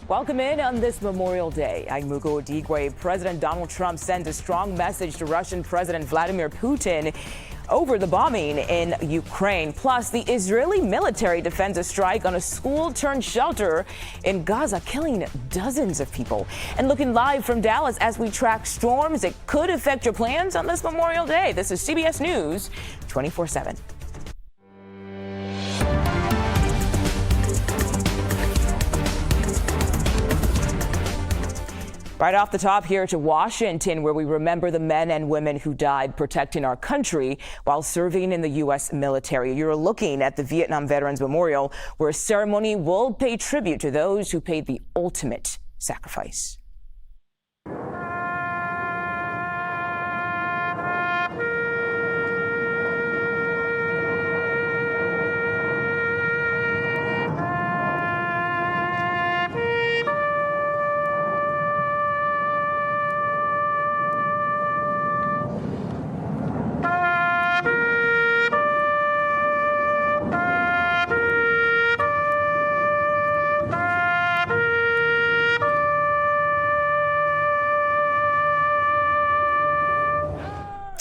Welcome in on this Memorial Day. I'm Mugo Odigwe. President Donald Trump sends a strong message to Russian President Vladimir Putin over the bombing in Ukraine. Plus, the Israeli military defends a strike on a school-turned-shelter in Gaza, killing dozens of people. And looking live from Dallas as we track storms that could affect your plans on this Memorial Day. This is CBS News 24/7. Right off the top here to Washington, where we remember the men and women who died protecting our country while serving in the U.S. military. You're looking at the Vietnam Veterans Memorial, where a ceremony will pay tribute to those who paid the ultimate sacrifice.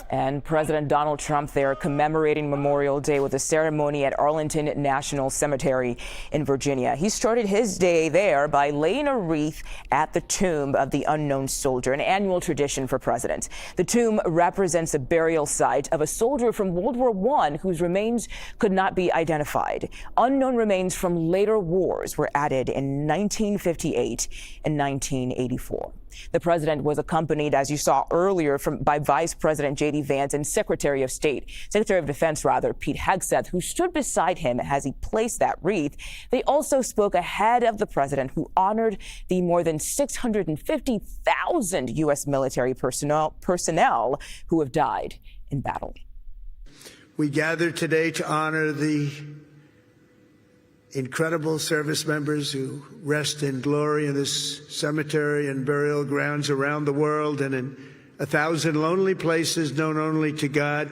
And President Donald Trump there commemorating Memorial Day with a ceremony at Arlington National Cemetery in Virginia. He started his day there by laying a wreath at the tomb of the unknown soldier, an annual tradition for presidents. The tomb represents a burial site of a soldier from World War I whose remains could not be identified. Unknown remains from later wars were added in 1958 and 1984. The president was accompanied, as you saw earlier, by Vice President J.D. Vance and Secretary of Defense, Pete Hegseth, who stood beside him as he placed that wreath. They also spoke ahead of the president, who honored the more than 650,000 U.S. military personnel who have died in battle. We gather today to honor the incredible service members who rest in glory in this cemetery and burial grounds around the world and in 1,000 lonely places known only to God.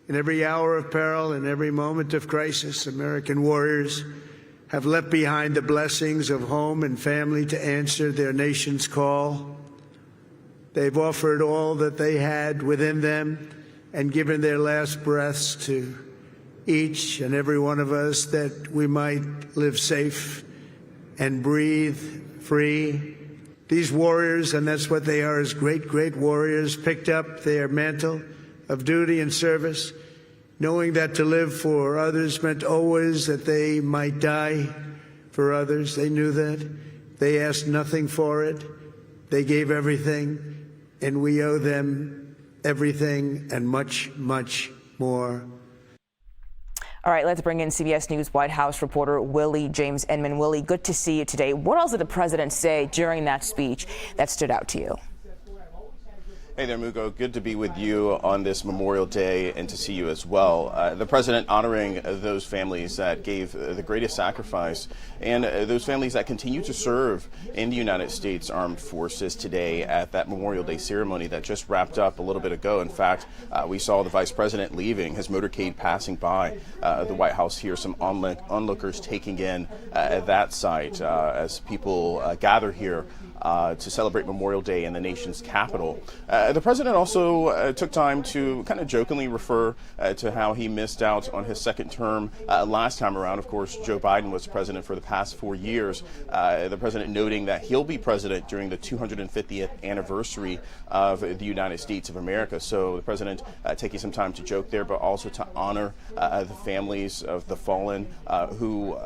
In every hour of peril, in every moment of crisis, American warriors have left behind the blessings of home and family to answer their nation's call. They've offered all that they had within them and given their last breaths to each and every one of us that we might live safe and breathe free. These warriors, and that's what they are, as great, great warriors, picked up their mantle of duty and service, knowing that to live for others meant always that they might die for others. They knew that. They asked nothing for it. They gave everything, and we owe them everything and much, much more. All right, let's bring in CBS News White House reporter Willie James Inman. Willie, good to see you today. What else did the president say during that speech that stood out to you? Hey there, Mugo. Good to be with you on this Memorial Day and to see you as well. The president honoring those families that gave the greatest sacrifice and those families that continue to serve in the United States Armed Forces today at that Memorial Day ceremony that just wrapped up a little bit ago. In fact, we saw the vice president leaving, his motorcade passing by the White House here, some onlookers taking in that site as people gather here to celebrate Memorial Day in the nation's capital. The president also took time to kind of jokingly refer to how he missed out on his second term last time around. Of course, Joe Biden was president for the past 4 years. The president noting that he'll be president during the 250th anniversary of the United States of America. So the president taking some time to joke there, but also to honor the families of the fallen who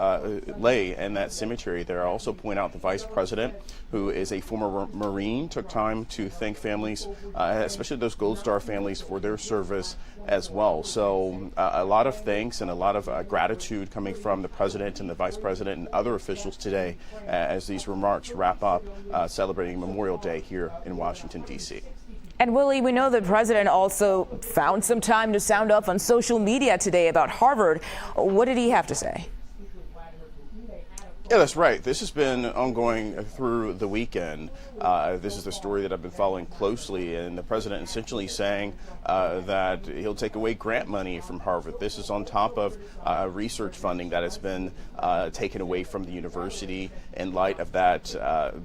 lay in that cemetery there. I also point out the vice president, who is a former Marine, took time to thank families, especially those Gold Star families, for their service as well. So a lot of thanks and a lot of gratitude coming from the president and the vice president and other officials today as these remarks wrap up celebrating Memorial Day here in Washington, D.C. And Willie, we know the president also found some time to sound off on social media today about Harvard. What did he have to say? Yeah, that's right. This has been ongoing through the weekend. This is the story that I've been following closely, and the president essentially saying that he'll take away grant money from Harvard. This is on top of research funding that has been taken away from the university in light of that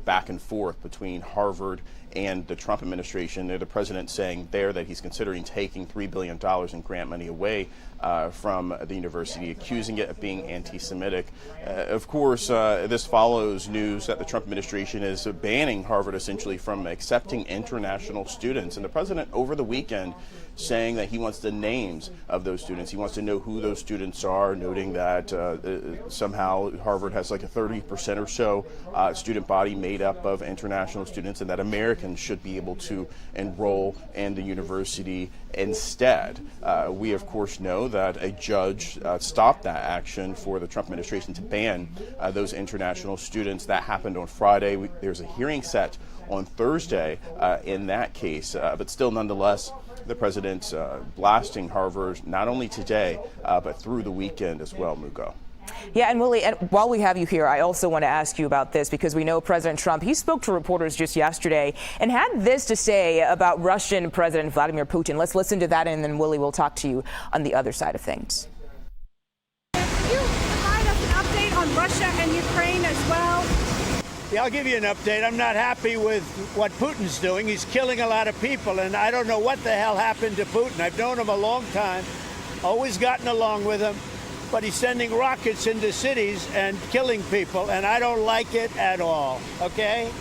back and forth between Harvard and the Trump administration. The president saying there that he's considering taking $3 billion in grant money away from the university, accusing it of being anti-Semitic. Of course, this follows news that the Trump administration is banning Harvard essentially from accepting international students. And the president over the weekend saying that he wants the names of those students. He wants to know who those students are, noting that somehow Harvard has like a 30% or so student body made up of international students, and that Americans should be able to enroll in the university instead. We, of course, know that a judge stopped that action for the Trump administration to ban those international students. That happened on Friday. There's a hearing set on Thursday in that case, but still, nonetheless, the president blasting Harvard not only today, but through the weekend as well, Mugo. Yeah, and Willie, and while we have you here, I also want to ask you about this because we know President Trump, he spoke to reporters just yesterday and had this to say about Russian President Vladimir Putin. Let's listen to that, and then Willie will talk to you on the other side of things. Can you provide us an update on Russia and Ukraine as well? Yeah, I'll give you an update. I'm not happy with what Putin's doing. He's killing a lot of people, and I don't know what the hell happened to Putin. I've known him a long time, always gotten along with him, but he's sending rockets into cities and killing people, and I don't like it at all, okay?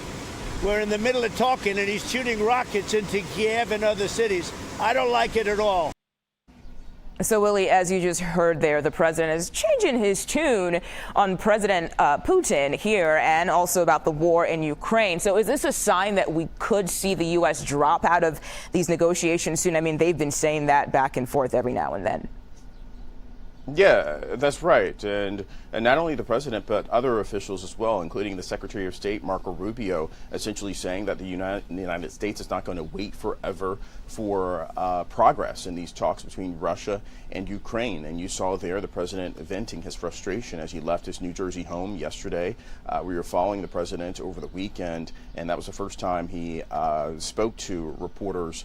We're in the middle of talking, and he's shooting rockets into Kiev and other cities. I don't like it at all. So, Willie, as you just heard there, the president is changing his tune on President Putin here and also about the war in Ukraine. So is this a sign that we could see the U.S. drop out of these negotiations soon? I mean, they've been saying that back and forth every now and then. Yeah, that's right. And not only the president, but other officials as well, including the Secretary of State, Marco Rubio, essentially saying that the United States is not going to wait forever for progress in these talks between Russia and Ukraine. And you saw there the president venting his frustration as he left his New Jersey home yesterday. We were following the president over the weekend, and that was the first time he spoke to reporters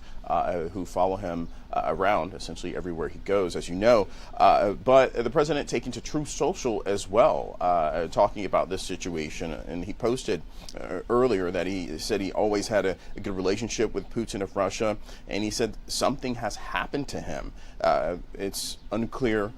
who follow him around essentially everywhere he goes, as you know. But the president taking to Truth Social as well, talking about this situation. And he posted earlier that he said he always had a good relationship with Putin of Russia. And he said something has happened to him. It's unclear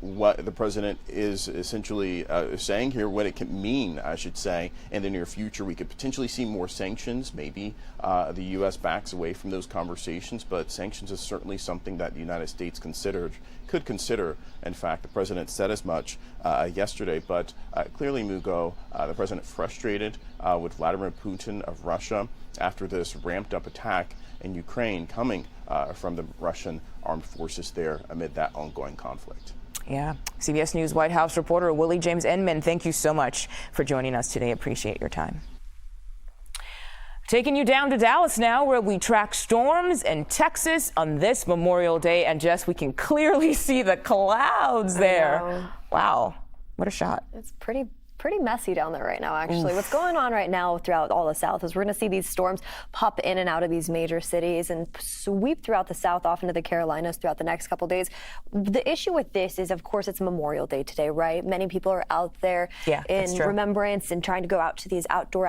what the president is essentially saying here, what it can mean, I should say, in the near future. We could potentially see more sanctions. Maybe the U.S. backs away from those conversations, but sanctions is certainly something that the United States could consider. In fact, the president said as much yesterday, but clearly, Mugo, the president frustrated with Vladimir Putin of Russia after this ramped up attack in Ukraine coming from the Russian armed forces there amid that ongoing conflict. Yeah. CBS News White House reporter Willie James Inman, thank you so much for joining us today. Appreciate your time. Taking you down to Dallas now, where we track storms in Texas on this Memorial Day. And Jess, we can clearly see the clouds there. Wow. What a shot. It's pretty messy down there right now, actually. What's going on right now throughout all the South is we're going to see these storms pop in and out of these major cities and sweep throughout the South off into the Carolinas throughout the next couple days. The issue with this is, of course, it's Memorial Day today, right? Many people are out there in remembrance and trying to go out to these outdoor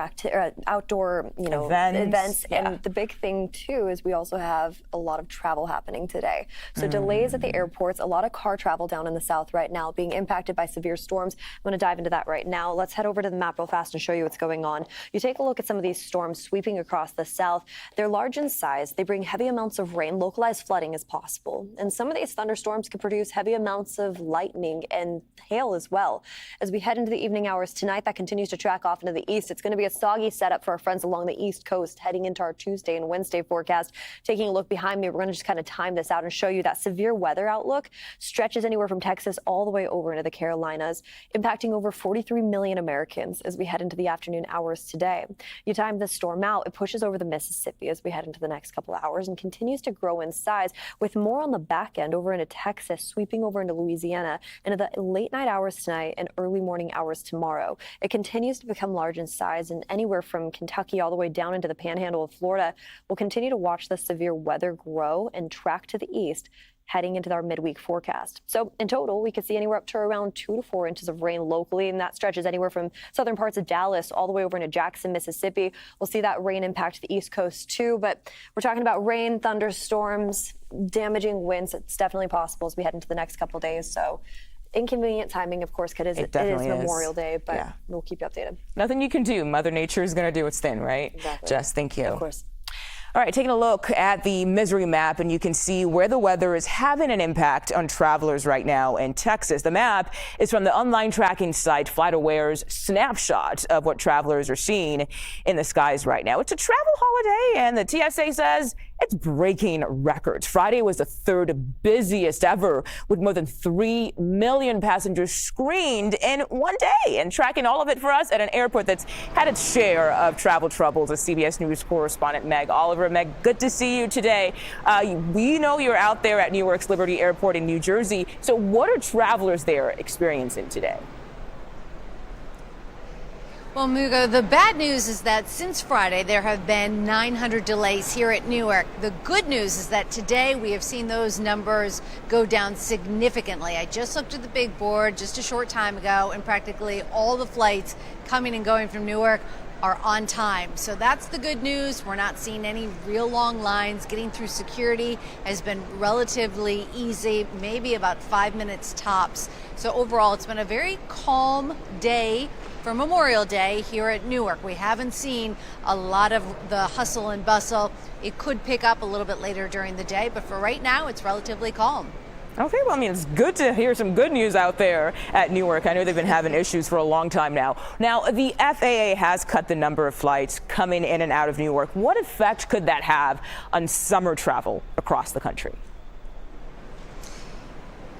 events. Yeah. And the big thing, too, is we also have a lot of travel happening today. So delays at the airports, a lot of car travel down in the South right now being impacted by severe storms. I'm going to dive into that right now. Let's head over to the map real fast and show you what's going on. You take a look at some of these storms sweeping across the South. They're large in size. They bring heavy amounts of rain. Localized flooding is possible. And some of these thunderstorms can produce heavy amounts of lightning and hail as well. As we head into the evening hours tonight, that continues to track off into the east. It's going to be a soggy setup for our friends along the East Coast heading into our Tuesday and Wednesday forecast. Taking a look behind me, we're going to just kind of time this out and show you that severe weather outlook stretches anywhere from Texas all the way over into the Carolinas, impacting over 43 million Americans as we head into the afternoon hours today. You time this storm out, it pushes over the Mississippi as we head into the next couple of hours and continues to grow in size, with more on the back end over into Texas, sweeping over into Louisiana into the late night hours tonight and early morning hours tomorrow. It continues to become large in size, and anywhere from Kentucky all the way down into the panhandle of Florida, we'll continue to watch the severe weather grow and track to the east, heading into our midweek forecast. So in total, we could see anywhere up to around 2 to 4 inches of rain locally, and that stretches anywhere from southern parts of Dallas all the way over into Jackson, Mississippi. We'll see that rain impact the East Coast too, but we're talking about rain, thunderstorms, damaging winds. It's definitely possible as we head into the next couple of days. So inconvenient timing, of course, because it is Memorial Day, but we'll keep you updated. Nothing you can do. Mother Nature is going to do its thing, right? Exactly. Jess, thank you. Of course. All right, taking a look at the misery map, and you can see where the weather is having an impact on travelers right now in Texas. The map is from the online tracking site FlightAware's snapshot of what travelers are seeing in the skies right now. It's a travel holiday, and the TSA says it's breaking records. Friday was the third busiest ever, with more than 3 million passengers screened in one day. And tracking all of it for us at an airport that's had its share of travel troubles is CBS News correspondent Meg Oliver. Meg, good to see you today. We know you're out there at Newark's Liberty Airport in New Jersey. So what are travelers there experiencing today? Well, Mugo, the bad news is that since Friday, there have been 900 delays here at Newark. The good news is that today we have seen those numbers go down significantly. I just looked at the big board just a short time ago, and practically all the flights coming and going from Newark are on time. So that's the good news. We're not seeing any real long lines. Getting through security has been relatively easy, maybe about 5 minutes tops. So overall, it's been a very calm day for Memorial Day here at Newark. We haven't seen a lot of the hustle and bustle. It could pick up a little bit later during the day, but for right now, it's relatively calm. Okay, well, I mean, it's good to hear some good news out there at Newark. I know they've been having issues for a long time now. Now, the FAA has cut the number of flights coming in and out of Newark. What effect could that have on summer travel across the country?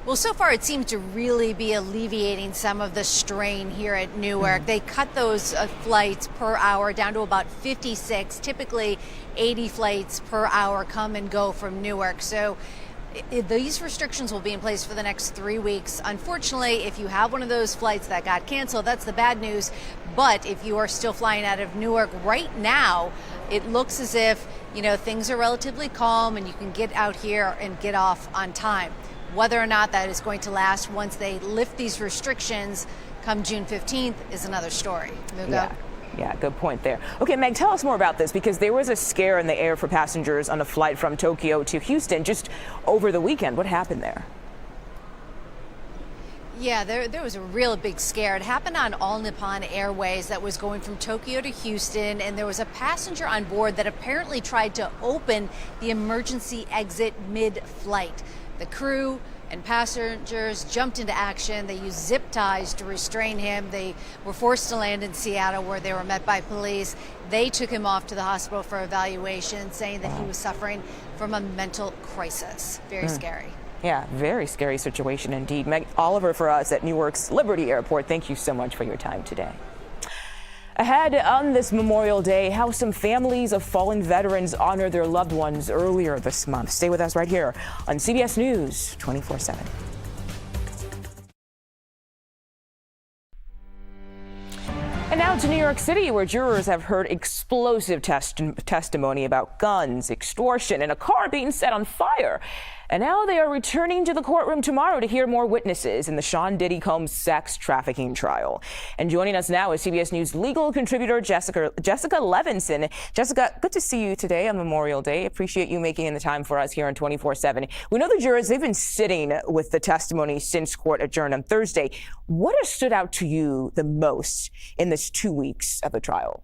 Well, so far it seems to really be alleviating some of the strain here at Newark. They cut those flights per hour down to about 56. Typically 80 flights per hour come and go from Newark. So these restrictions will be in place for the next 3 weeks. Unfortunately, if you have one of those flights that got canceled, that's the bad news. But if you are still flying out of Newark right now, it looks as if, things are relatively calm and you can get out here and get off on time. Whether or not that is going to last once they lift these restrictions come June 15th is another story. Mugo? Yeah, good point there. Okay, Meg, tell us more about this, because there was a scare in the air for passengers on a flight from Tokyo to Houston just over the weekend. What happened there? Yeah, there was a real big scare. It happened on All Nippon Airways that was going from Tokyo to Houston, and there was a passenger on board that apparently tried to open the emergency exit mid-flight. The crew and passengers jumped into action. They used zip ties to restrain him. They were forced to land in Seattle, where they were met by police. They took him off to the hospital for evaluation, saying that he was suffering from a mental crisis. Very scary. Yeah, very scary situation indeed. Meg Oliver for us at Newark's Liberty Airport. Thank you so much for your time today. Ahead on this Memorial Day, how some families of fallen veterans honor their loved ones earlier this month. Stay with us right here on CBS News 24/7. And now to New York City, where jurors have heard explosive testimony about guns, extortion, and a car being set on fire. And now they are returning to the courtroom tomorrow to hear more witnesses in the Sean Diddy Combs sex trafficking trial. And joining us now is CBS News legal contributor Jessica Levinson. Jessica, good to see you today on Memorial Day. Appreciate you making the time for us here on 24/7. We know the jurors, they've been sitting with the testimony since court adjourned on Thursday. What has stood out to you the most in this 2 weeks of the trial?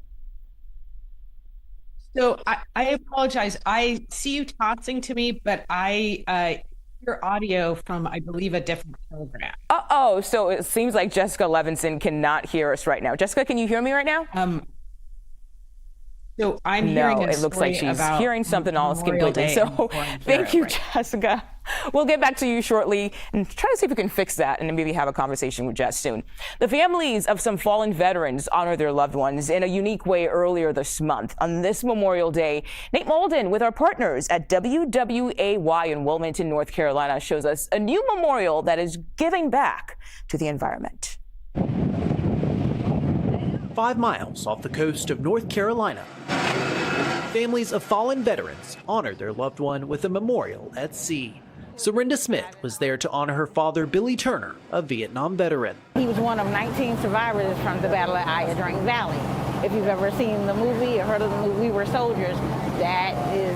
So I apologize. I see you tossing to me, but I hear audio from, I believe, a different program. Uh-oh, so it seems like Jessica Levinson cannot hear us right now. Jessica, can you hear me right now? So I'm No, hearing it looks like she's about hearing something else Memorial completely. Day So in thank you, Florida. Jessica. We'll get back to you shortly and try to see if we can fix that and maybe have a conversation with Jess soon. The families of some fallen veterans honor their loved ones in a unique way earlier this month. On this Memorial Day, Nate Malden with our partners at WWAY in Wilmington, North Carolina, shows us a new memorial that is giving back to the environment. 5 miles off the coast of North Carolina, families of fallen veterans honor their loved one with a memorial at sea. Serinda Smith was there to honor her father, Billy Turner, a Vietnam veteran. He was one of 19 survivors from the Battle of Iodine Valley. If you've ever seen the movie or heard of the movie We Were Soldiers, that is,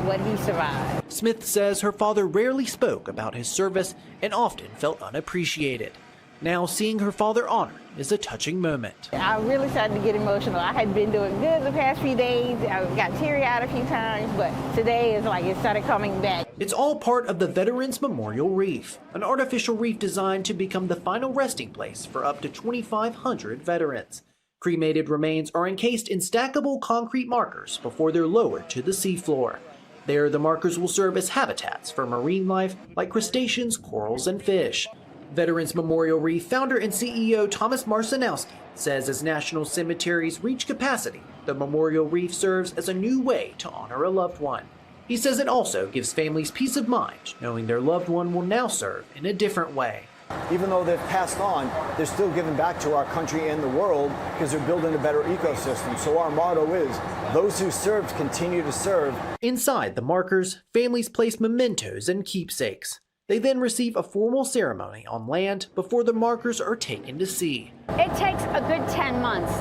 what he survived. Smith says her father rarely spoke about his service and often felt unappreciated. Now seeing her father honored is a touching moment. I really started to get emotional. I had been doing good the past few days. I got teary-eyed a few times, but today is like it started coming back. It's all part of the Veterans Memorial Reef, an artificial reef designed to become the final resting place for up to 2,500 veterans. Cremated remains are encased in stackable concrete markers before they're lowered to the seafloor. There, the markers will serve as habitats for marine life like crustaceans, corals, and fish. Veterans Memorial Reef founder and CEO Thomas Marcinowski says as national cemeteries reach capacity, the Memorial Reef serves as a new way to honor a loved one. He says it also gives families peace of mind, knowing their loved one will now serve in a different way. Even though they've passed on, they're still giving back to our country and the world because they're building a better ecosystem. So our motto is, those who served continue to serve. Inside the markers, families place mementos and keepsakes. They then receive a formal ceremony on land before the markers are taken to sea. It takes a good 10 months,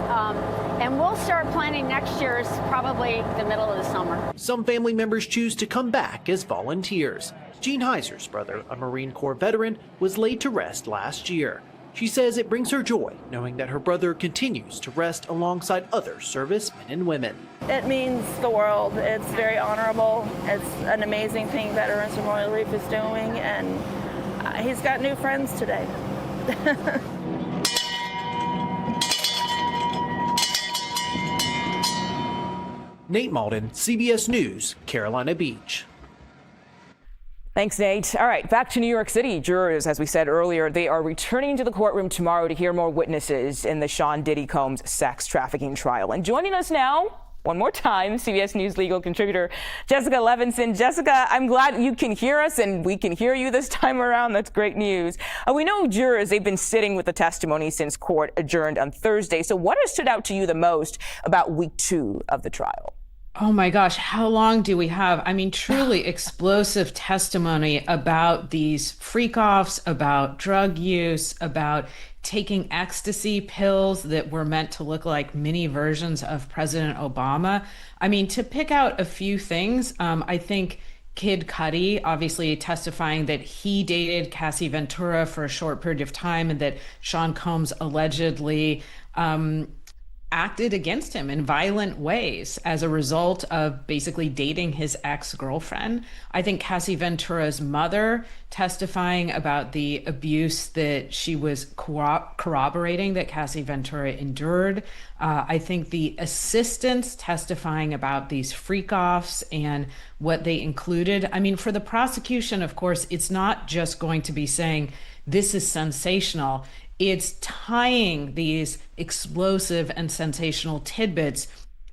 and we'll start planning next year's probably the middle of the summer. Some family members choose to come back as volunteers. Gene Heiser's brother, a Marine Corps veteran, was laid to rest last year. She says it brings her joy knowing that her brother continues to rest alongside other servicemen and women. It means the world. It's very honorable. It's an amazing thing Veterans Memorial Reef is doing, and he's got new friends today. Nate Malden, CBS News, Carolina Beach. Thanks, Nate. All right, back to New York City. Jurors, as we said earlier, they are returning to the courtroom tomorrow to hear more witnesses in the Sean Diddy Combs sex trafficking trial. And joining us now, one more time, CBS News legal contributor Jessica Levinson. Jessica, I'm glad you can hear us and we can hear you this time around. That's great news. We know jurors, they've been sitting with the testimony since court adjourned on Thursday. So what has stood out to you the most about week 2 of the trial? Oh my gosh, how long do we have? I mean, truly explosive testimony about these freak-offs, about drug use, about taking ecstasy pills that were meant to look like mini versions of President Obama. I mean, to pick out a few things, I think Kid Cudi obviously testifying that he dated Cassie Ventura for a short period of time and that Sean Combs allegedly acted against him in violent ways as a result of basically dating his ex-girlfriend. I think Cassie Ventura's mother testifying about the abuse that she was corroborating that Cassie Ventura endured. I think the assistants testifying about these freak-offs and what they included. I mean, for the prosecution, of course, it's not just going to be saying this is sensational. It's tying these explosive and sensational tidbits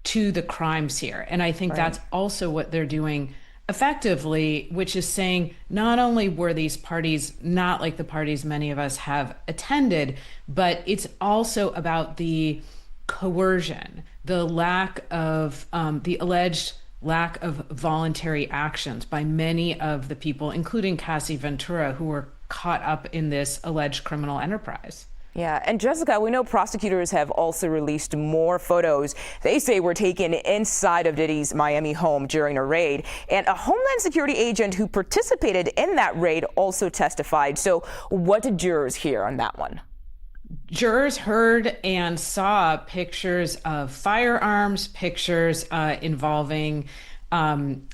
to the crimes here. And I think that's also what they're doing effectively, which is saying not only were these parties not like the parties many of us have attended, but it's also about the coercion, the lack of, the alleged lack of voluntary actions by many of the people, including Cassie Ventura, who were caught up in this alleged criminal enterprise. Yeah, and Jessica, we know prosecutors have also released more photos they say were taken inside of Diddy's Miami home during a raid. And a Homeland Security agent who participated in that raid also testified. So what did jurors hear on that one? Jurors heard and saw pictures of firearms, pictures involving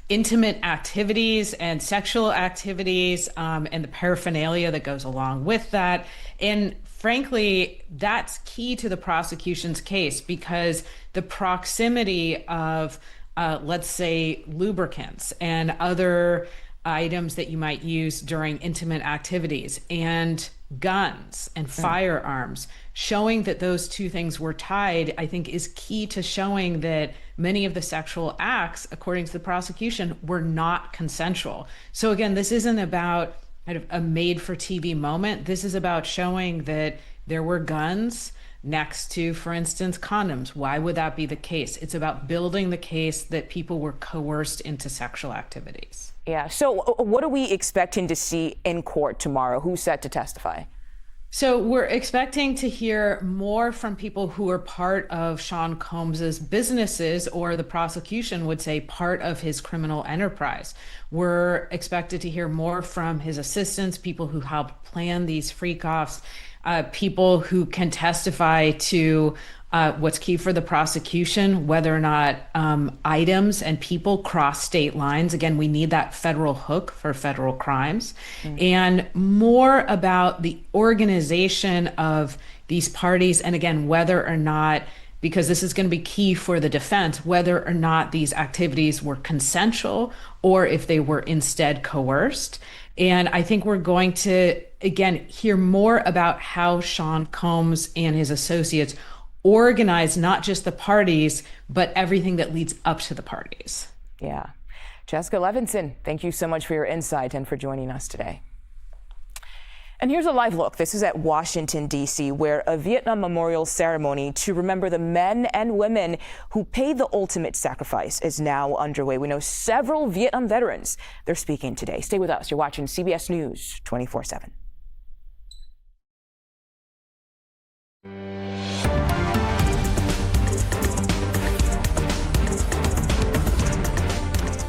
intimate activities and sexual activities, and the paraphernalia that goes along with that. And frankly, that's key to the prosecution's case, because the proximity of, let's say, lubricants and other items that you might use during intimate activities, and guns and firearms, showing that those two things were tied, I think, is key to showing that many of the sexual acts, according to the prosecution, were not consensual. So again, this isn't about kind of a made-for-TV moment. This is about showing that there were guns next to, for instance, condoms. Why would that be the case? It's about building the case that people were coerced into sexual activities. Yeah. So what are we expecting to see in court tomorrow? Who's set to testify? So we're expecting to hear more from people who are part of Sean Combs's businesses, or the prosecution would say part of his criminal enterprise. We're expected to hear more from his assistants, people who helped plan these freak-offs, people who can testify to what's key for the prosecution, whether or not items and people cross state lines. Again, we need that federal hook for federal crimes. And more about the organization of these parties. And again, whether or not, because this is going to be key for the defense, whether or not these activities were consensual or if they were instead coerced. And I think we're going to, again, hear more about how Sean Combs and his associates organize not just the parties, but everything that leads up to the parties. Yeah. Jessica Levinson, thank you so much for your insight and for joining us today. And here's a live look. This is at Washington, D.C., where a Vietnam memorial ceremony to remember the men and women who paid the ultimate sacrifice is now underway. We know several Vietnam veterans. They're speaking today. Stay with us. You're watching CBS News 24/7.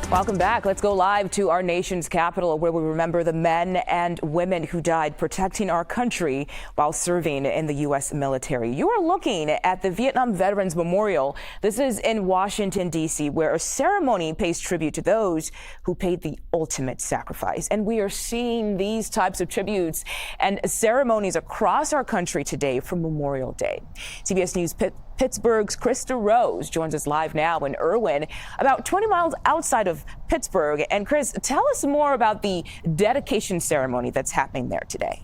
Welcome back. Let's go live to our nation's capital, where we remember the men and women who died protecting our country while serving in the U.S. military. You are looking at the Vietnam Veterans Memorial. This is in Washington, D.C., where a ceremony pays tribute to those who paid the ultimate sacrifice. And we are seeing these types of tributes and ceremonies across our country today for Memorial Day. CBS News Pittsburgh's Krista Rose joins us live now in Irwin, about 20 miles outside of Pittsburgh. And Chris, tell us more about the dedication ceremony that's happening there today.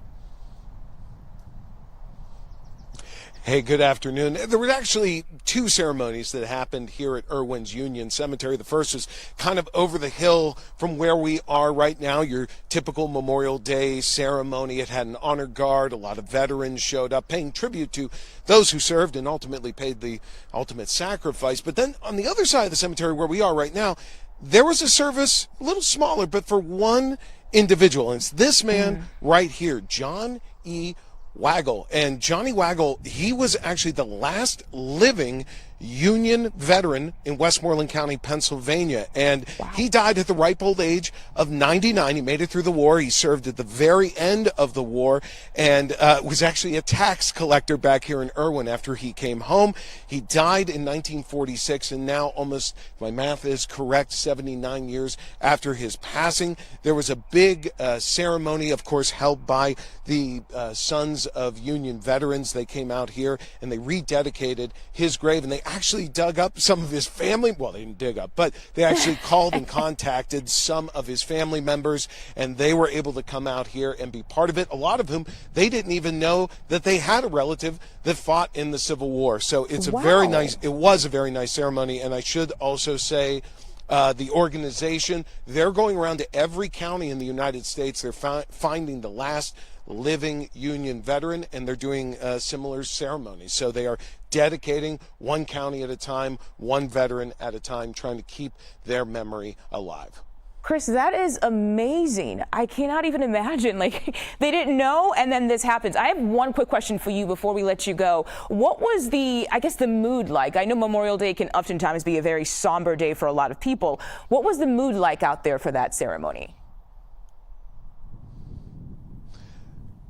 Hey, good afternoon. There were actually two ceremonies that happened here at Irwin's Union Cemetery. The first was kind of over the hill from where we are right now, your typical Memorial Day ceremony. It had an honor guard. A lot of veterans showed up paying tribute to those who served and ultimately paid the ultimate sacrifice. But then on the other side of the cemetery where we are right now, there was a service a little smaller, but for one individual. And it's this man right here, John E. Waggle. And Johnny Waggle, he was actually the last living Union veteran in Westmoreland County, Pennsylvania. And he died at the ripe old age of 99. He made it through the war. He served at the very end of the war and was actually a tax collector back here in Irwin after he came home. He died in 1946, and now almost, if my math is correct, 79 years after his passing. There was a big ceremony, of course, held by the Sons of Union Veterans. They came out here and they rededicated his grave, and they actually dug up some of his family. Well, they didn't dig up, but they actually called and contacted some of his family members, and they were able to come out here and be part of it. A lot of whom, they didn't even know that they had a relative that fought in the Civil War. So it's it was a very nice ceremony. And I should also say, the organization, they're going around to every county in the United States. They're finding the last living Union veteran, and they're doing similar ceremonies. So they are dedicating one county at a time, one veteran at a time, trying to keep their memory alive. Chris, that is amazing. I cannot even imagine, like, they didn't know, and then this happens. I have one quick question for you before we let you go. What was the mood like? I know Memorial Day can oftentimes be a very somber day for a lot of people. What was the mood like out there for that ceremony?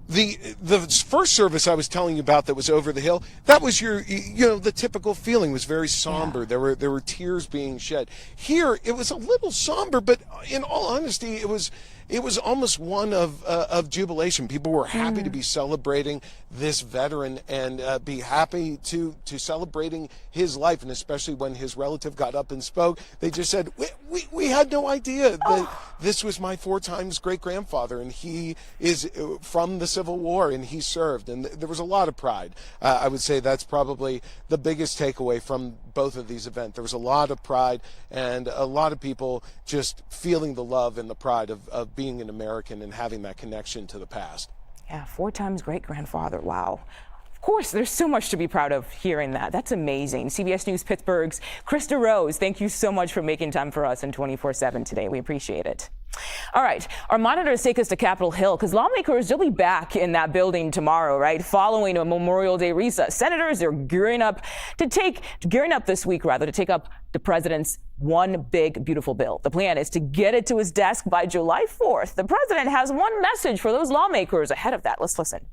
The first service I was telling you about that was over the hill, that was the typical feeling was very somber. Yeah. There were tears being shed. Here it was a little somber, but in all honesty, it was it was almost one of jubilation. People were happy to be celebrating this veteran and be happy to celebrating his life. And especially when his relative got up and spoke, they just said, we had no idea that this was my 4 times great-grandfather, and he is from the Civil War, and he served. And there was a lot of pride. I would say that's probably the biggest takeaway from both of these events. There was a lot of pride and a lot of people just feeling the love and the pride of being an American and having that connection to the past. Yeah, 4 times great-grandfather. Wow. Of course, there's so much to be proud of hearing that. That's amazing. CBS News Pittsburgh's Krista Rose, thank you so much for making time for us in 24/7 today. We appreciate it. All right, our monitors take us to Capitol Hill because lawmakers will be back in that building tomorrow, right? Following a Memorial Day recess, senators are gearing up this week to take up the president's one big beautiful bill. The plan is to get it to his desk by July 4th. The president has one message for those lawmakers ahead of that. Let's listen.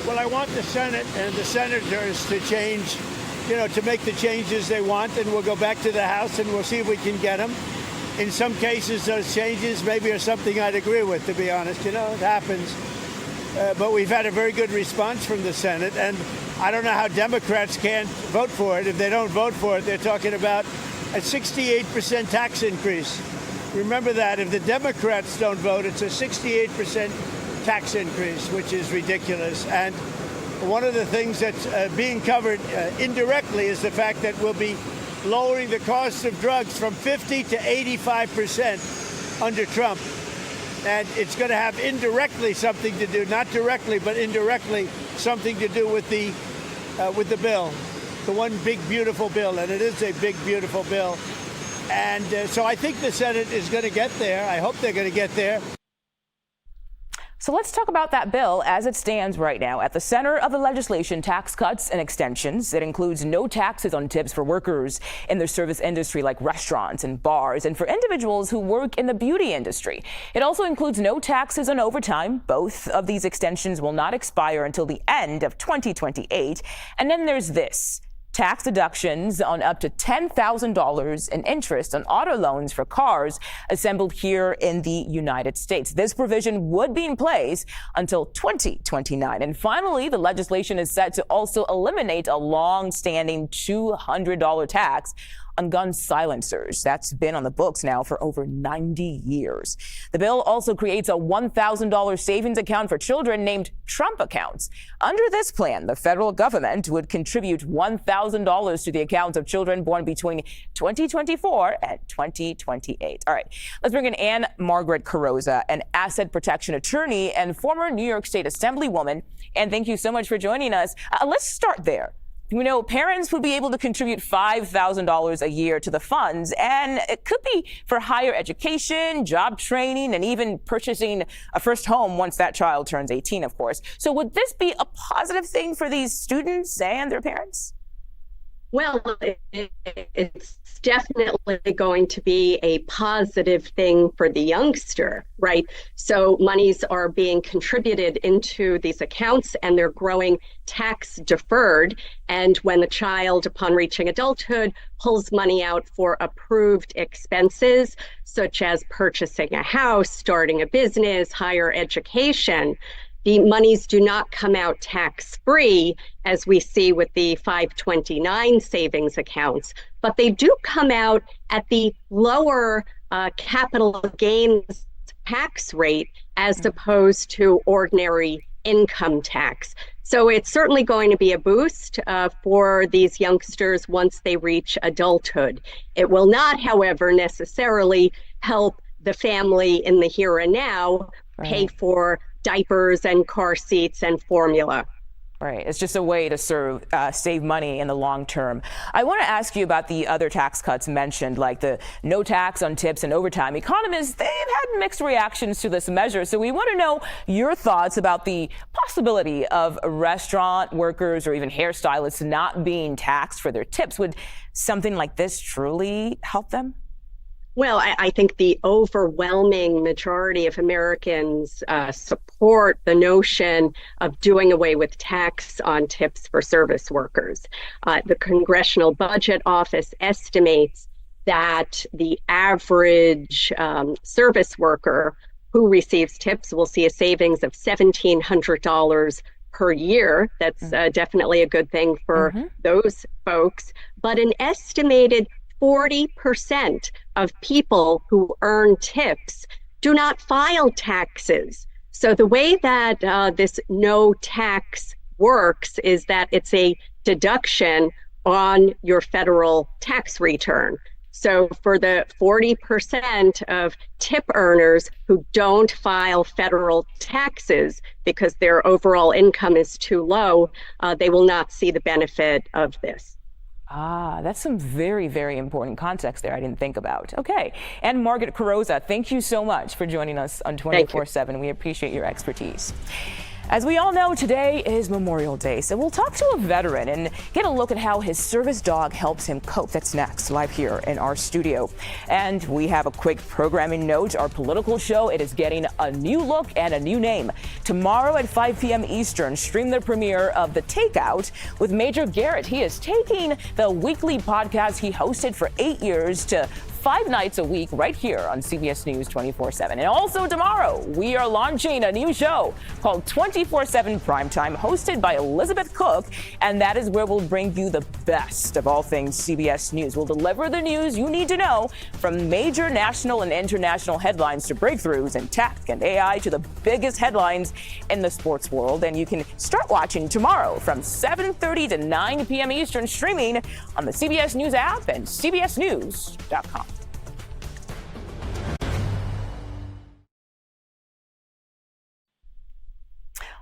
Well, I want the Senate and the senators to change, to make the changes they want, and we'll go back to the House and we'll see if we can get them. In some cases, those changes maybe are something I'd agree with, to be honest. It happens. But we've had a very good response from the Senate, and I don't know how Democrats can't vote for it. If they don't vote for it, they're talking about a 68% tax increase. Remember that. If the Democrats don't vote, it's a 68% tax increase, which is ridiculous. And one of the things that's being covered indirectly is the fact that we'll be lowering the cost of drugs from 50 to 85% under Trump. And it's going to have indirectly something to do, not directly, but indirectly something to do with the bill, the one big, beautiful bill. And it is a big, beautiful bill. And so I think the Senate is going to get there. I hope they're going to get there. So let's talk about that bill as it stands right now. At the center of the legislation, tax cuts and extensions. It includes no taxes on tips for workers in the service industry like restaurants and bars, and for individuals who work in the beauty industry. It also includes no taxes on overtime. Both of these extensions will not expire until the end of 2028. And then there's this. Tax deductions on up to $10,000 in interest on auto loans for cars assembled here in the United States. This provision would be in place until 2029. And finally, the legislation is set to also eliminate a long-standing $200 tax on gun silencers. That's been on the books now for over 90 years. The bill also creates a $1,000 savings account for children named Trump accounts. Under this plan, the federal government would contribute $1,000 to the accounts of children born between 2024 and 2028. All right, let's bring in Anne Margaret Carrozza, an asset protection attorney and former New York State Assemblywoman. And thank you so much for joining us. Let's start there. Parents would be able to contribute $5,000 a year to the funds, and it could be for higher education, job training, and even purchasing a first home once that child turns 18, of course. So would this be a positive thing for these students and their parents? Well, it's definitely going to be a positive thing for the youngster, right? So monies are being contributed into these accounts and they're growing tax deferred. And when the child, upon reaching adulthood, pulls money out for approved expenses, such as purchasing a house, starting a business, higher education, the monies do not come out tax-free, as we see with the 529 savings accounts, but they do come out at the lower capital gains tax rate as opposed to ordinary income tax. So it's certainly going to be a boost for these youngsters once they reach adulthood. It will not, however, necessarily help the family in the here and now pay for diapers and car seats and formula. Right. It's just a way to save money in the long term. I want to ask you about the other tax cuts mentioned, like the no tax on tips and overtime. Economists, they've had mixed reactions to this measure. So we want to know your thoughts about the possibility of restaurant workers or even hairstylists not being taxed for their tips. Would something like this truly help them? Well, I think the overwhelming majority of Americans support the notion of doing away with tax on tips for service workers. The Congressional Budget Office estimates that the average service worker who receives tips will see a savings of $1,700 per year. That's definitely a good thing for those folks. But an estimated 40% of people who earn tips do not file taxes. So the way that this no tax works is that it's a deduction on your federal tax return. So for the 40% of tip earners who don't file federal taxes because their overall income is too low, they will not see the benefit of this. Ah, that's some very, very important context there I didn't think about. Okay. And Margaret Carrozza, thank you so much for joining us on 24/7. We appreciate your expertise. As we all know, today is Memorial Day, so we'll talk to a veteran and get a look at how his service dog helps him cope. That's next, live here in our studio. And we have a quick programming note. Our political show, it is getting a new look and a new name. Tomorrow at 5 p.m. Eastern, stream the premiere of The Takeout with Major Garrett. He is taking the weekly podcast he hosted for 8 years to 5 nights a week right here on CBS News 24/7. And also tomorrow, we are launching a new show called 24/7 Primetime, hosted by Elizabeth Cook. And that is where we'll bring you the best of all things CBS News. We'll deliver the news you need to know, from major national and international headlines to breakthroughs in tech and AI to the biggest headlines in the sports world. And you can start watching tomorrow from 7:30 to 9 p.m. Eastern, streaming on the CBS News app and cbsnews.com.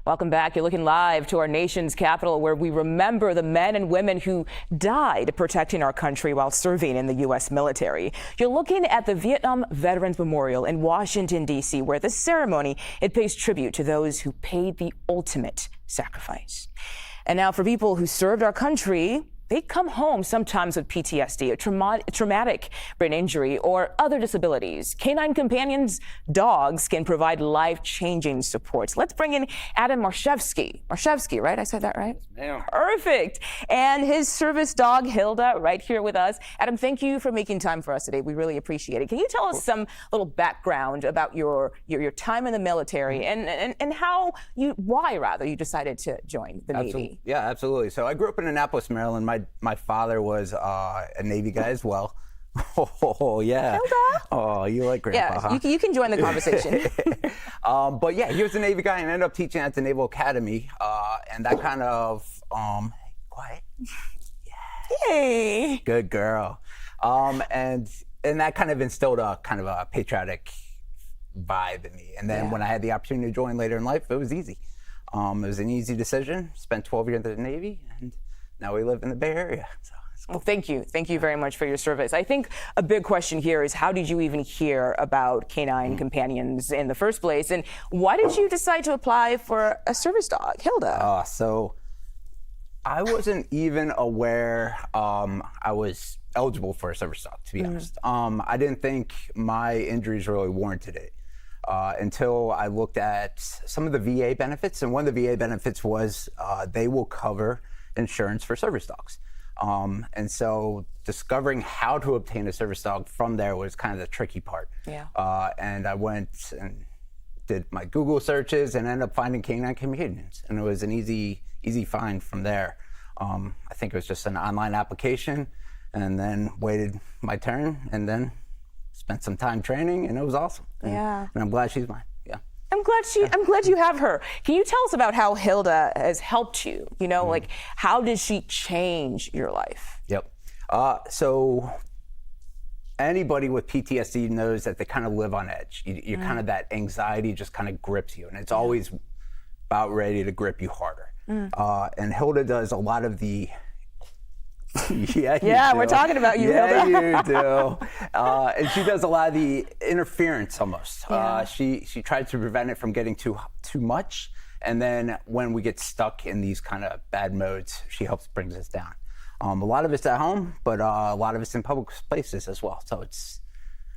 Welcome back. You're looking live to our nation's capital, where we remember the men and women who died protecting our country while serving in the U.S. military. You're looking at the Vietnam Veterans Memorial in Washington, D.C., where this ceremony, it pays tribute to those who paid the ultimate sacrifice. And now for people who served our country, they come home sometimes with PTSD, a traumatic brain injury, or other disabilities. Canine Companions dogs can provide life-changing supports. Let's bring in Adam Marshevsky. Marshevsky, right? I said that right? Ma'am. Perfect. And his service dog, Hilda, right here with us. Adam, thank you for making time for us today. We really appreciate it. Can you tell us some little background about your time in the military and why you decided to join the Navy? Yeah, absolutely. So I grew up in Annapolis, Maryland. My father was a Navy guy as well. Oh, yeah. Hilda? Oh, you like Grandpa, huh? You can join the conversation. But yeah, he was a Navy guy and ended up teaching at the Naval Academy. And that kind of, quiet. Yeah. Yay. Good girl. And that kind of instilled a kind of a patriotic vibe in me. And then when I had the opportunity to join later in life, it was easy. It was an easy decision. Spent 12 years in the Navy, and now we live in the Bay Area. So well, thank you. Thank you very much for your service. I think a big question here is, how did you even hear about Canine Companions in the first place? And why did you decide to apply for a service dog, Hilda? So I wasn't even aware I was eligible for a service dog, to be honest. I didn't think my injuries really warranted it until I looked at some of the VA benefits. And one of the VA benefits was they will cover insurance for service dogs. And so discovering how to obtain a service dog from there was kind of the tricky part. Yeah. And I went and did my Google searches and ended up finding Canine Companions. And it was an easy find from there. I think it was just an online application, and then waited my turn, and then spent some time training, and it was awesome. Yeah. And I'm glad she's mine. Yeah. I'm glad you have her. Can you tell us about how Hilda has helped you? You know, like, how did she change your life? Yep. So anybody with PTSD knows that they kind of live on edge. You kind of, that anxiety just kind of grips you, and it's always about ready to grip you harder. And Hilda does a lot of the we're talking about you, Hilda. Yeah, you do. And she does a lot of the interference almost. She tries to prevent it from getting too much. And then when we get stuck in these kind of bad modes, she helps brings us down. A lot of it's at home, but a lot of it's in public places as well. So it's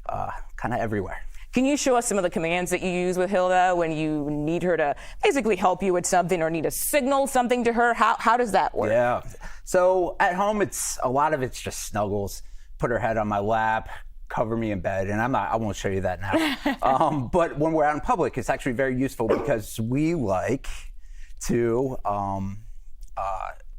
kind of everywhere. Can you show us some of the commands that you use with Hilda when you need her to basically help you with something or need to signal something to her? How does that work? Yeah. So at home, a lot of it's just snuggles. put her head on my lap, cover me in bed, and I won't show you that now. But when we're out in public, it's actually very useful because we like to,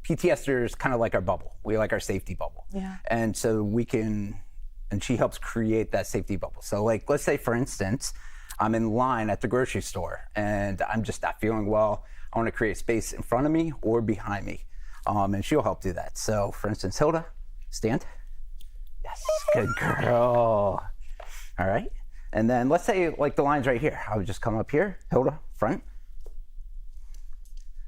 PTSD is kind of like our bubble. We like our safety bubble. Yeah. And so and she helps create that safety bubble. So like, let's say for instance, I'm in line at the grocery store and I'm just not feeling well. I want to create space in front of me or behind me. And she'll help do that. So for instance, Hilda, stand. Yes, good girl. All right. And then let's say like the line's right here. I would just come up here, Hilda, front.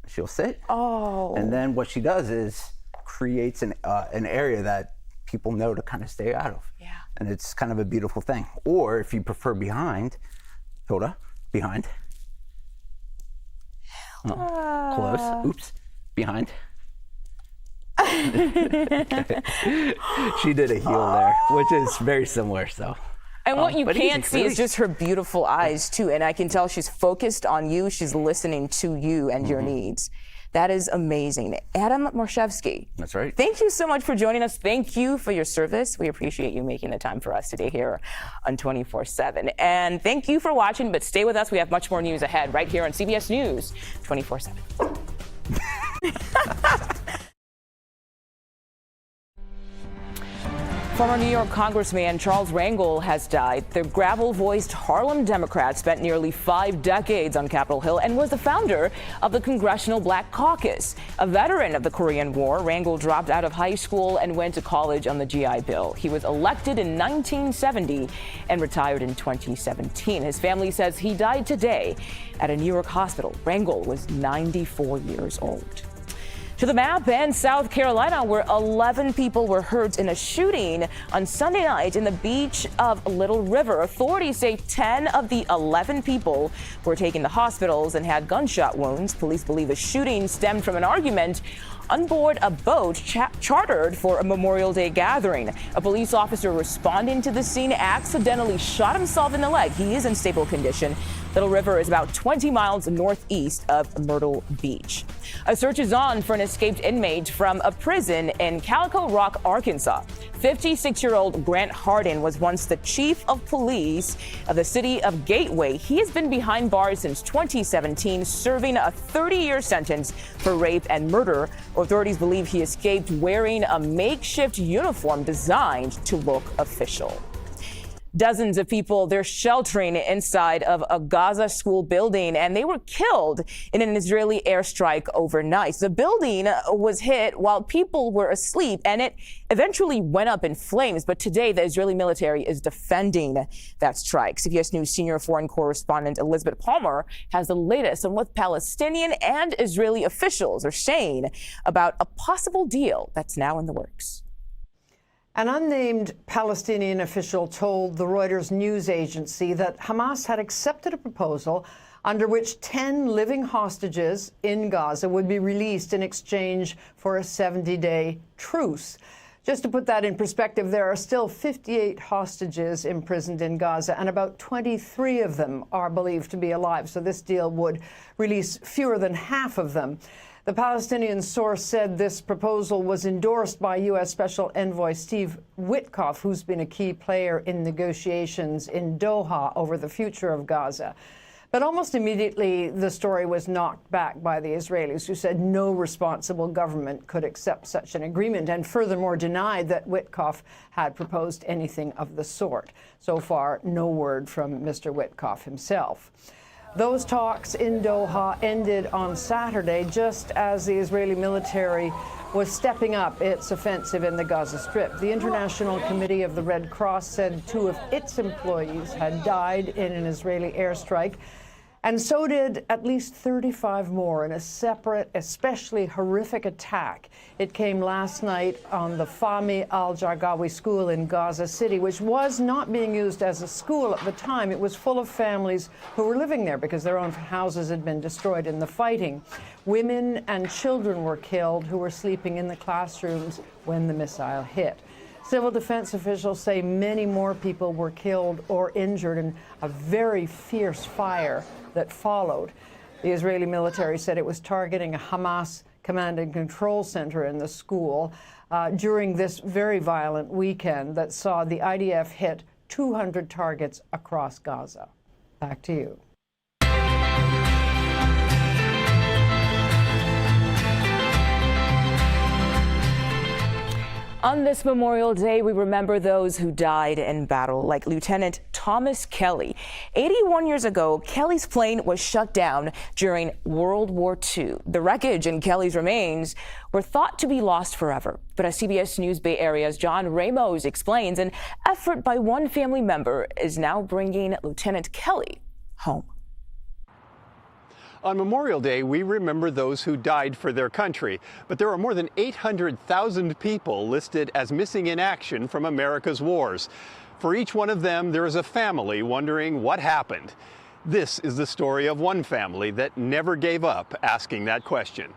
She'll sit. Oh. And then what she does is creates an area that people know to kind of stay out of. Yeah. And it's kind of a beautiful thing. Or if you prefer behind, Hilda, behind. Oh, close. Oops. Behind. She did a heel there, which is very similar. So. And what you can't see is just her beautiful eyes, too. And I can tell she's focused on you. She's listening to you and your needs. That is amazing. Adam Marshevsky. That's right. Thank you so much for joining us. Thank you for your service. We appreciate you making the time for us today here on 24/7. And thank you for watching, but stay with us. We have much more news ahead right here on CBS News 24/7. Former New York Congressman Charles Rangel has died. The gravel-voiced Harlem Democrat spent nearly 5 decades on Capitol Hill and was the founder of the Congressional Black Caucus. A veteran of the Korean War, Rangel dropped out of high school and went to college on the GI Bill. He was elected in 1970 and retired in 2017. His family says he died today at a New York hospital. Rangel was 94 years old. To the map, and South Carolina, where 11 people were hurt in a shooting on Sunday night in the beach of Little River. Authorities say 10 of the 11 people were taken to hospitals and had gunshot wounds. Police believe the shooting stemmed from an argument on board a boat chartered for a Memorial Day gathering. A police officer responding to the scene accidentally shot himself in the leg. He is in stable condition. Little River is about 20 miles northeast of Myrtle Beach. A search is on for an escaped inmate from a prison in Calico Rock, Arkansas. 56-year-old Grant Hardin was once the chief of police of the city of Gateway. He has been behind bars since 2017, serving a 30-year sentence for rape and murder. Authorities believe he escaped wearing a makeshift uniform designed to look official. Dozens of people, they're sheltering inside of a Gaza school building, and they were killed in an Israeli airstrike overnight. The building was hit while people were asleep, and it eventually went up in flames. But today, the Israeli military is defending that strike. CBS News senior foreign correspondent Elizabeth Palmer has the latest on what Palestinian and Israeli officials are saying about a possible deal that's now in the works. An unnamed Palestinian official told the Reuters news agency that Hamas had accepted a proposal under which 10 living hostages in Gaza would be released in exchange for a 70-day truce. Just to put that in perspective, there are still 58 hostages imprisoned in Gaza, and about 23 of them are believed to be alive. So this deal would release fewer than half of them. The Palestinian source said this proposal was endorsed by U.S. Special Envoy Steve Witkoff, who's been a key player in negotiations in Doha over the future of Gaza. But almost immediately, the story was knocked back by the Israelis, who said no responsible government could accept such an agreement, and furthermore denied that Witkoff had proposed anything of the sort. So far, no word from Mr. Witkoff himself. Those talks in Doha ended on Saturday, just as the Israeli military was stepping up its offensive in the Gaza Strip. The International Committee of the Red Cross said 2 of its employees had died in an Israeli airstrike, and so did at least 35 more in a separate, especially horrific attack. It came last night on the Fahmy al-Jargawi school in Gaza City, which was not being used as a school at the time. It was full of families who were living there because their own houses had been destroyed in the fighting. Women and children were killed who were sleeping in the classrooms when the missile hit. Civil defense officials say many more people were killed or injured in a very fierce fire that followed. The Israeli military said it was targeting a Hamas command and control center in the school during this very violent weekend that saw the IDF hit 200 targets across Gaza. Back to you. On this Memorial Day, we remember those who died in battle, like Lieutenant Thomas Kelly. 81 years ago, Kelly's plane was shut down during World War II. The wreckage and Kelly's remains were thought to be lost forever. But as CBS News Bay Area's John Ramos explains, an effort by one family member is now bringing Lieutenant Kelly home. On Memorial Day, we remember those who died for their country, but there are more than 800,000 people listed as missing in action from America's wars. For each one of them, there is a family wondering what happened. This is the story of one family that never gave up asking that question.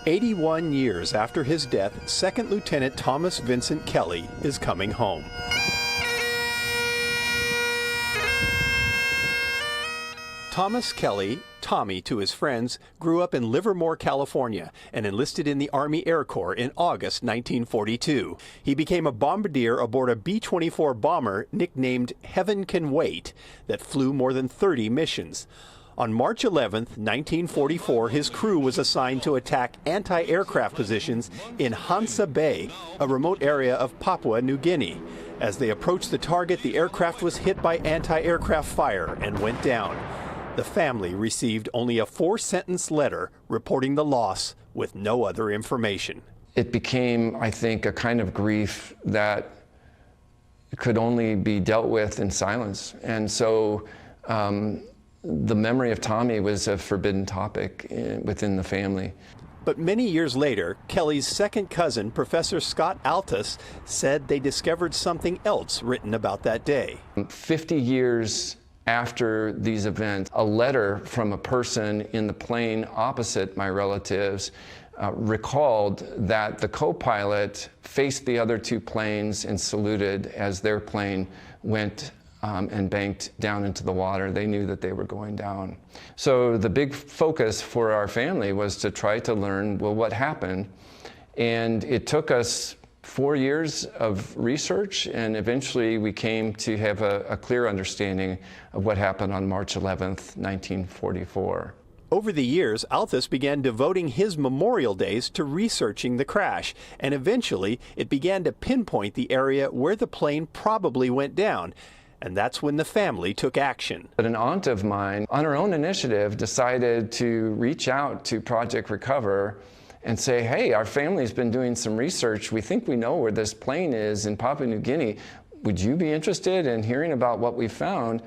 "81 years after his death, Second Lieutenant Thomas Vincent Kelly is coming home. Thomas Kelly, Tommy to his friends, grew up in Livermore, California, and enlisted in the Army Air Corps in August 1942. He became a bombardier aboard a B-24 bomber nicknamed Heaven Can Wait that flew more than 30 missions. On March 11, 1944, his crew was assigned to attack anti-aircraft positions in Hansa Bay, a remote area of Papua New Guinea. As they approached the target, the aircraft was hit by anti-aircraft fire and went down. The family received only a 4-sentence letter reporting the loss with no other information. It became, I think, a kind of grief that could only be dealt with in silence. And so the memory of Tommy was a forbidden topic within the family. But many years later, Kelly's second cousin, Professor Scott Altus, said they discovered something else written about that day. 50 years after these events, a letter from a person in the plane opposite my relatives recalled that the co-pilot faced the other two planes and saluted as their plane went and banked down into the water. They knew that they were going down. So the big focus for our family was to try to learn, well, what happened? And it took us 4 years of research, and eventually we came to have a clear understanding of what happened on March 11th, 1944. Over the years, Altus began devoting his Memorial Days to researching the crash, and eventually it began to pinpoint the area where the plane probably went down. And that's when the family took action. But an aunt of mine, on her own initiative, decided to reach out to Project Recover and say, hey, our family's been doing some research. We think we know where this plane is in Papua New Guinea. Would you be interested in hearing about what we found?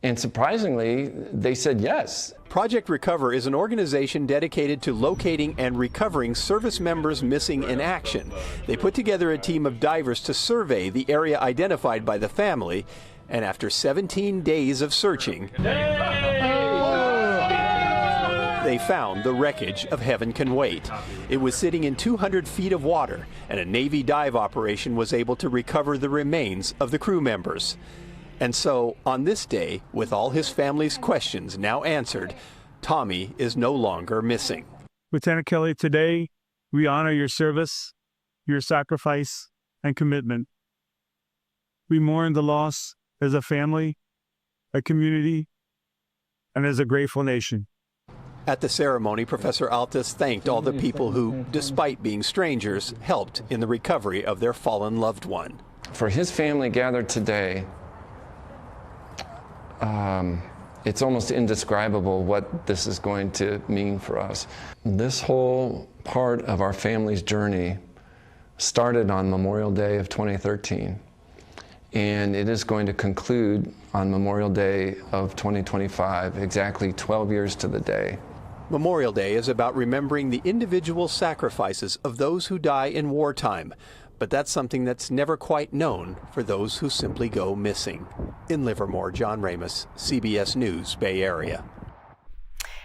And surprisingly, they said yes. Project Recover is an organization dedicated to locating and recovering service members missing in action. They put together a team of divers to survey the area identified by the family, and after 17 days of searching, they found the wreckage of Heaven Can Wait. It was sitting in 200 feet of water, and a Navy dive operation was able to recover the remains of the crew members. And so, on this day, with all his family's questions now answered, Tommy is no longer missing. Lieutenant Kelly, today we honor your service, your sacrifice, and commitment. We mourn the loss as a family, a community, and as a grateful nation. At the ceremony, Professor Altus thanked all the people who, despite being strangers, helped in the recovery of their fallen loved one. For his family gathered today, it's almost indescribable what this is going to mean for us. This whole part of our family's journey started on Memorial Day of 2013, and it is going to conclude on Memorial Day of 2025, exactly 12 years to the day. Memorial Day is about remembering the individual sacrifices of those who die in wartime, but that's something that's never quite known for those who simply go missing. In Livermore, John Ramos, CBS News, Bay Area.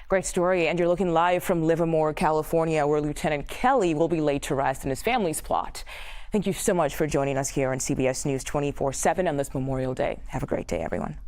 Great story, and you're looking live from Livermore, California, where Lieutenant Kelly will be laid to rest in his family's plot. Thank you so much for joining us here on CBS News 24/7 on this Memorial Day. Have a great day, everyone.